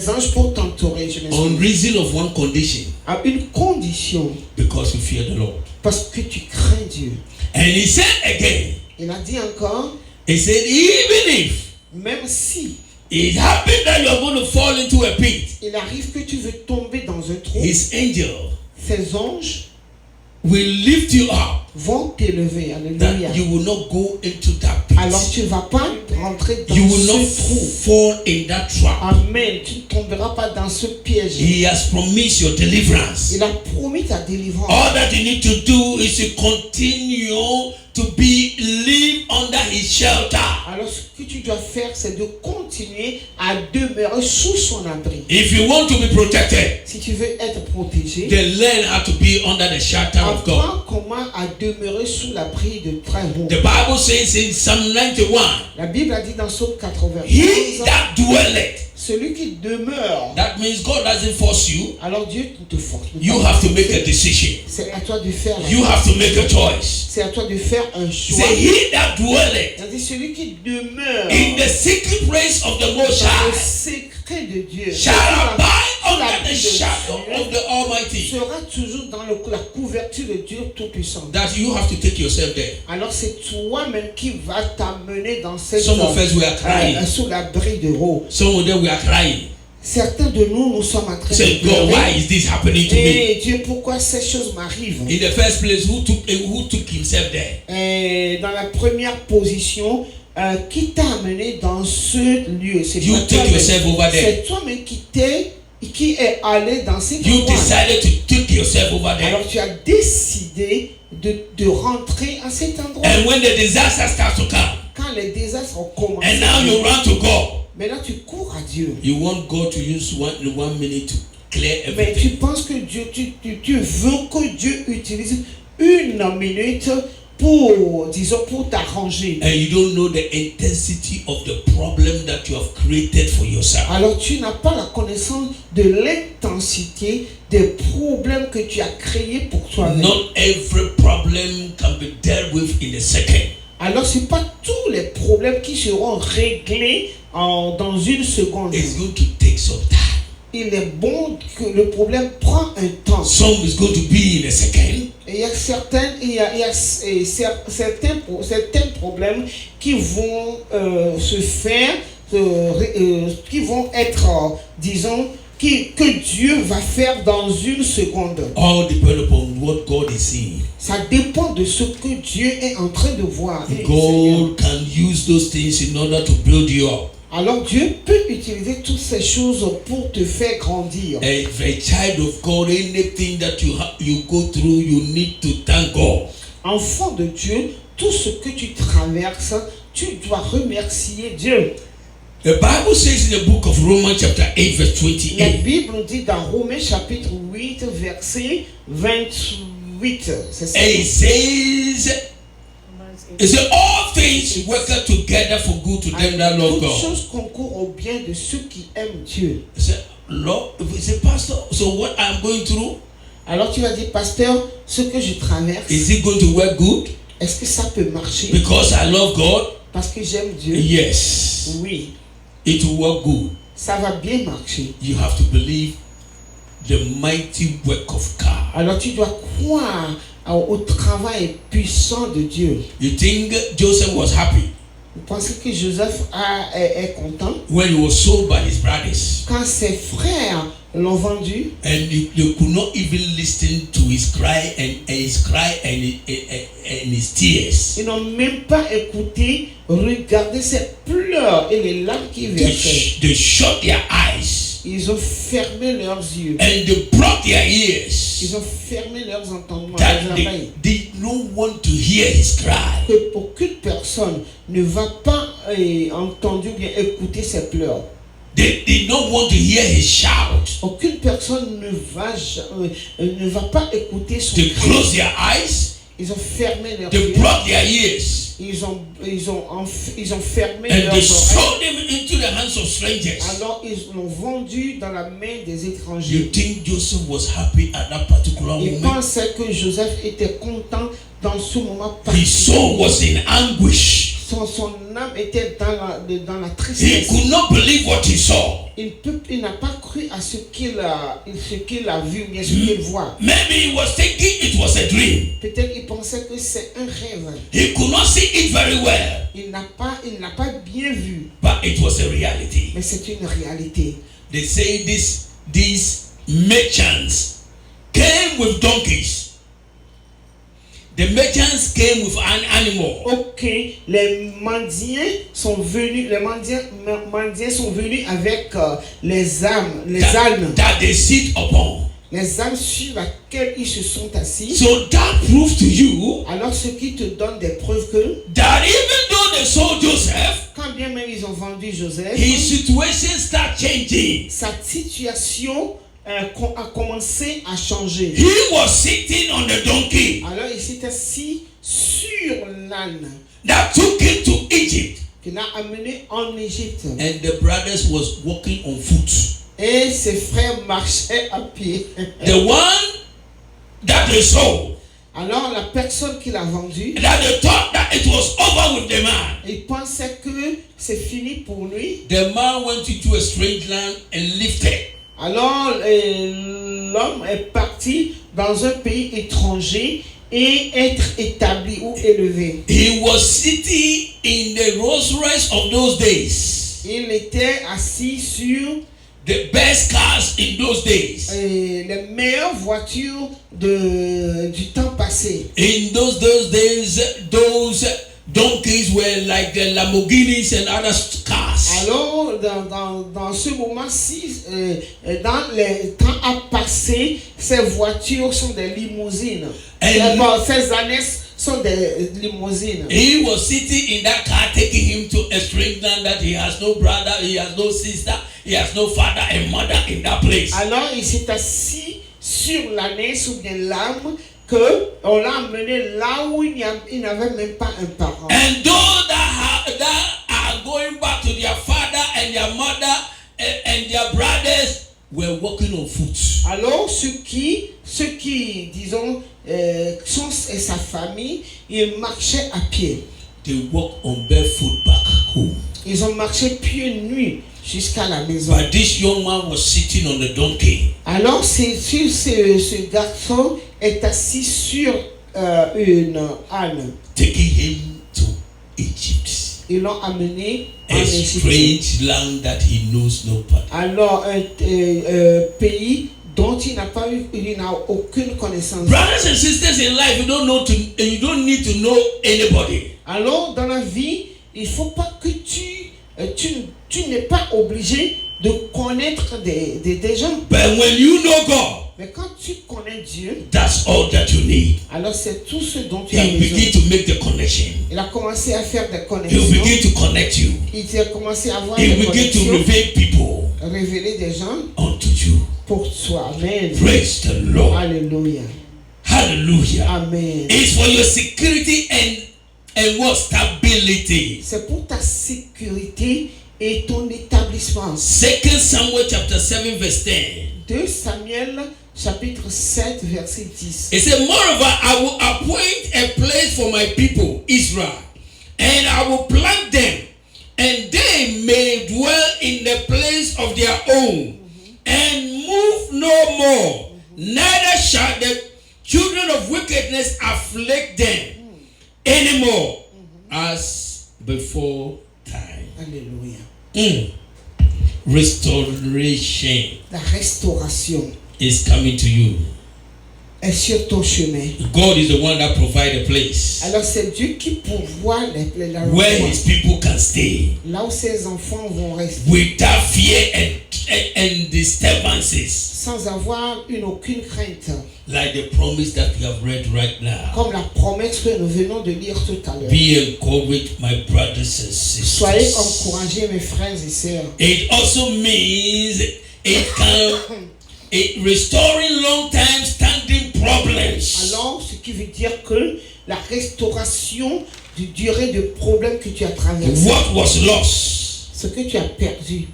anges pour t'entourer, je On m'excuse. reason of one condition. À une condition, Because you fear the Lord. parce que tu crains Dieu. And he said again, Il a dit encore, he said, even if même si it happened that you are going to fall into a pit, il arrive que tu veux tomber dans un trou, his angel ces anges will lift you up, vont t'élever. Alléluia. that you will not go into that pit. Alors tu ne vas pas rentrer dans You will not ce trou. fall in that trap. Amen. Tu ne tomberas pas dans ce piège. He has promised your deliverance. Il a promis ta délivrance. All that you need to do is to continue to live under his shelter. Alors ce que tu dois faire, c'est de continuer à demeurer sous son abri. If you want to be protected, Si tu veux être protégé, then learn how to be under the shelter of God. apprends comment à demeurer sous l'abri de très haut. The Bible says in Psalm 91, La Bible a dit dans Psaume he 91, that dwelleth. celui qui demeure. That means God doesn't force you. Alors Dieu ne te force pas. You have to make a decision. C'est à toi de faire. You have to make a choice. C'est à toi de faire un choix. Say, he that dwelleth C'est-à-dire celui qui demeure in the secret place of the Most dans le High secret de Dieu shall abide under the Dieu shadow of the Almighty. sera toujours dans la couverture de Dieu Tout-Puissant. That you have to take yourself there. Alors c'est toi-même qui va t'amener dans cette Some of us were crying. sous l'abri de haut. Some of them were crying. Certains de nous sommes en train de Say, God, why pleurer. is this happening to me? Et Dieu, pourquoi ces choses m'arrivent? In the first place, who took himself there? Et dans la première position, qui t'a amené dans ce lieu? C'est You pas take toi-même. yourself over there. C'est toi-même qui est allé dans cet You endroit. decided to take yourself over there. Alors tu as décidé de rentrer à cet endroit. And when the disaster starts to come, Quand les désastres ont commencé, and now you run to God, maintenant tu cours à Dieu. you want God to use one minute to clear Mais tu everything. penses que Dieu, tu veux que Dieu utilise une minute pour, disons, pour t'arranger. And you don't know the intensity of the problem that you have created for yourself. Alors tu n'as pas la connaissance de l'intensité des problèmes que tu as créés pour toi-même. Not every problem can be dealt with in a second. Alors ce n'est pas tous les problèmes qui seront réglés dans une seconde. It's going to take some time. Il est bon que le problème prend un temps. Some is going to be in a second. Et il y a certains problèmes qui vont se faire, qui vont être, disons, que Dieu va faire dans une seconde. All depend upon what God is seeing. Ça dépend de ce que Dieu est en train de voir. God can use those things in order to build you up. Alors Dieu peut utiliser toutes ces choses pour te faire grandir. If a child of God, anything that you go through, you need to thank God. Enfant de Dieu, tout ce que tu traverses, tu dois remercier Dieu. The Bible says in the book of Romans chapter 8 verse La 28. Bible nous dit dans Romains chapitre 8 verset 28. C'est ça. And it says, all things work together for good to them that love Toutes God. choses concourent au bien de ceux qui aiment Dieu. He said, Lord, he said, Pastor, so what I'm going through, Alors tu vas dire, pasteur, ce que je traverse, is it going to work good? est-ce que ça peut marcher Because I love God? parce que j'aime Dieu? Yes, Oui, it will work good. ça va bien marcher. You have to believe the mighty work of God. Alors tu dois croire au travail puissant de Dieu. You think Joseph was happy Vous pensez que Joseph est content when he was sold by his brothers? quand ses frères l'ont vendu? And they could not even listen to his cry and his tears. Ils n'ont même pas écouté, regardé ses pleurs et les larmes qui versaient. They shut their eyes Ils ont fermé leurs yeux. and they blocked their ears. Ils ont fermé leurs entendements, That leurs they oreilles. did not want to hear his cry. Que aucune personne ne va pas entendre ou bien écouter ses pleurs. They did not want to hear his shout. Aucune personne ne va pas écouter son They cri. closed their eyes. Ils ont fermé leurs They yeux. blocked their ears. Ils ont fermé And leurs they oreilles. sold them into the hands of strangers. Alors ils l'ont vendu dans la main des You étrangers. think Joseph was happy at that particular Ils moment? pensaient que Joseph était content dans ce moment His soul particulier. was in anguish. son âme était dans la He tristesse. could not believe what he saw. Il n'a pas cru à ce qu'il a vu, bien ce qu'il voit. Maybe he was thinking it was a dream. Peut-être il pensait que c'est un rêve. He could not see it very well, Il n'a pas bien vu, but it was a reality. mais c'est une réalité. They say these merchants came with donkeys. The merchants came with an animal. Ok, les mendiants sont venus avec les ânes, That they sit upon. les ânes sur lesquelles ils se sont assis. So that proves to you Alors ce qui te donne des preuves que that even though they sold Joseph, quand bien même ils ont vendu Joseph, his situation start changing. sa situation a commencé à changer. He was sitting on the donkey Alors il s'est assis sur l'âne that took him to Egypt, qu'il a amené en Égypte. and the brothers was walking on foot. Et ses frères marchaient à pied. The one that they sold, Alors la personne qui l'a vendu, that they thought that it was over with the man. il pensait que c'est fini pour lui. The man went into a strange land and lifted. Alors l'homme est parti dans un pays étranger et être établi ou élevé. He was sitting in the Rolls Royce of those days, Il était assis sur the best cars in those days. les meilleures voitures du temps passé. In those days, those donkeys were like the Lamborghinis and other cars. Alors, dans ce moment-ci, dans les temps à passer, ces voitures sont des limousines. Ces années sont des limousines. He was sitting in that car, taking him to a strange land that he has no brother, he has no sister, he has no father and mother in that place. Alors, il s'est assis sur l'ânesse ou bien l'âme que on l'a amené là où il n'avait même pas un parent. And those that are going back to their father and their mother and their brothers were walking on foot. Alors ceux qui disons sont sa famille, ils marchaient à pied. They walked on barefoot back home. Ils ont marché pieds nus jusqu'à la maison. But this young man was sitting on the donkey. Alors ce garçon est assis sur une âne. Taking him to Egypt, Ils l'ont amené en a Égypte. strange land that he knows nobody. Alors un pays dont il n'a aucune connaissance. Brothers and sisters in life, you don't need to know anybody. Alors dans la vie, il faut pas que tu n'es pas obligé de connaître des gens. But when you know God, Mais quand tu connais Dieu, that's all that you need. alors c'est tout ce dont tu He as will besoin. begin to make the connection. Il a commencé à faire des He will connexions. begin to connect you. Il a commencé à avoir He des will begin to connexions, reveal people révéler des gens unto you. pour toi. Amen. Praise the Lord. Alléluia. Hallelujah. Amen. It's for your security and what stability. C'est pour ta sécurité et ton établissement. 2 Samuel chapter 7 verse 10. 2 Samuel chapitre 7 verset 10. It said, moreover, I will appoint a place for my people, Israel, and I will plant them, and they may dwell in the place of their own, and move no more. Neither shall the children of wickedness afflict them anymore as before time. Alléluia. Restoration La restauration is coming to you. est sur ton chemin. God is the one that provides a place Alors c'est Dieu qui pourvoit where his people can stay là où ses enfants vont rester without fear and disturbances, sans avoir aucune crainte. like the promise that we have read right now. Comme la promesse que nous venons de lire tout à l'heure. Be encouraged, my brothers and Soyez sisters. encouragés, mes frères et sœurs. It also means it restoring long time standing problems. Alors, ce qui veut dire que la restauration du durée de problème que tu as traversé, What was lost, ce que tu as perdu,